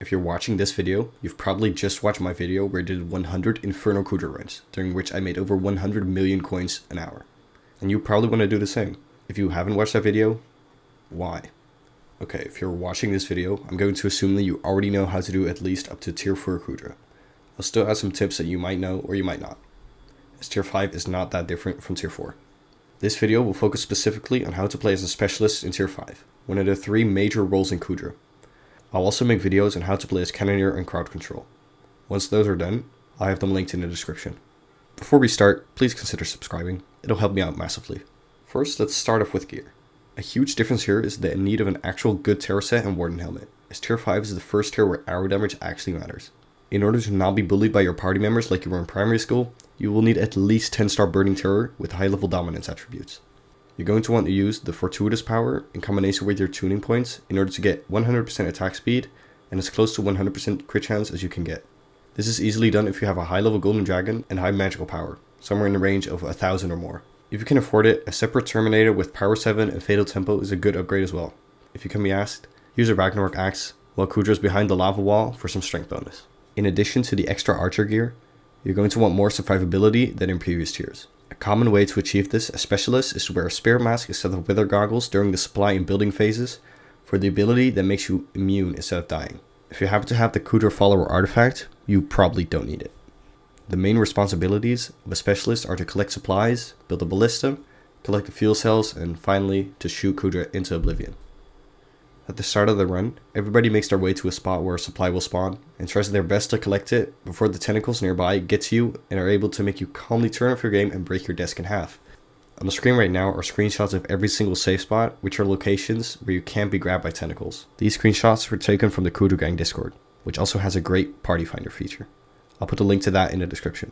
If you're watching this video, you've probably just watched my video where I did 100 Infernal Kuudra runs, during which I made over 100 million coins an hour. And you probably want to do the same. If you haven't watched that video, why? Okay, if you're watching this video, I'm going to assume that you already know how to do at least up to tier 4 Kuudra. I'll still add some tips that you might know or you might not, as tier 5 is not that different from tier 4. This video will focus specifically on how to play as a specialist in tier 5, one of the 3 major roles in Kuudra. I'll also make videos on how to play as Cannoneer and Crowd Control. Once those are done, I'll have them linked in the description. Before we start, please consider subscribing, it'll help me out massively. First, let's start off with gear. A huge difference here is the need of an actual good terror set and Warden helmet, as tier 5 is the first tier where arrow damage actually matters. In order to not be bullied by your party members like you were in primary school, you will need at least 10-star burning terror with high level dominance attributes. You're going to want to use the fortuitous power in combination with your tuning points in order to get 100% attack speed and as close to 100% crit chance as you can get. This is easily done if you have a high level golden dragon and high magical power, somewhere in the range of 1000 or more. If you can afford it, a separate Terminator with power 7 and fatal tempo is a good upgrade as well. If you can be asked, use a Ragnarok axe while Kuudra is behind the lava wall for some strength bonus. In addition to the extra archer gear, you're going to want more survivability than in previous tiers. A common way to achieve this as specialist is to wear a spirit mask instead of wither goggles during the supply and building phases for the ability that makes you immune instead of dying. If you happen to have the Kuudra follower artifact, you probably don't need it. The main responsibilities of a specialist are to collect supplies, build a ballista, collect the fuel cells, and finally to shoot Kuudra into oblivion. At the start of the run, everybody makes their way to a spot where a supply will spawn and tries their best to collect it before the tentacles nearby get to you and are able to make you calmly turn off your game and break your desk in half. On the screen right now are screenshots of every single safe spot, which are locations where you can't be grabbed by tentacles. These screenshots were taken from the Kuudra Gang Discord, which also has a great party finder feature. I'll put a link to that in the description.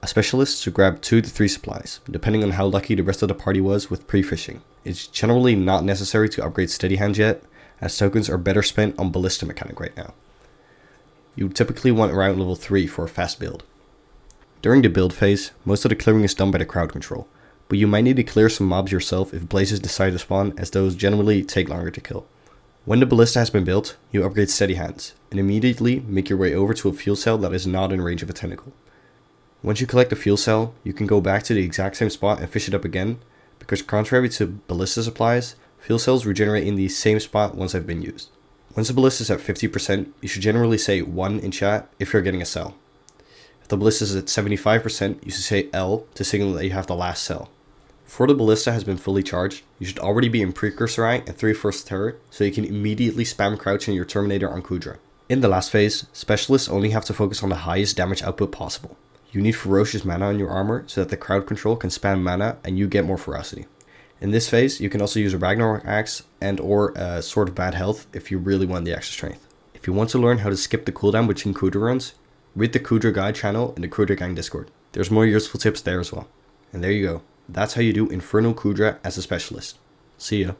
A specialist should grab 2 to 3 supplies, depending on how lucky the rest of the party was with pre-fishing. It's generally not necessary to upgrade steady hands yet, as tokens are better spent on ballista mechanic right now. You would typically want around level 3 for a fast build. During the build phase, most of the clearing is done by the crowd control, but you might need to clear some mobs yourself if blazes decide to spawn, as those generally take longer to kill. When the ballista has been built, you upgrade steady hands, and immediately make your way over to a fuel cell that is not in range of a tentacle. Once you collect the fuel cell, you can go back to the exact same spot and fish it up again, because contrary to ballista supplies, fuel cells regenerate in the same spot once they've been used. Once the ballista is at 50%, you should generally say 1 in chat if you're getting a cell. If the ballista is at 75%, you should say L to signal that you have the last cell. Before the ballista has been fully charged, you should already be in Precursor Eye and 3/1 Terror, so you can immediately spam crouch in your Terminator on Kuudra. In the last phase, specialists only have to focus on the highest damage output possible. You need ferocious mana on your armor so that the crowd control can spam mana and you get more ferocity. In this phase, you can also use a Ragnarok axe and or a Sword of Bad Health if you really want the extra strength. If you want to learn how to skip the cooldown between Kuudra runs, read the Kuudra Guide channel in the Kuudra Gang Discord. There's more useful tips there as well. And there you go. That's how you do Infernal Kuudra as a specialist. See ya.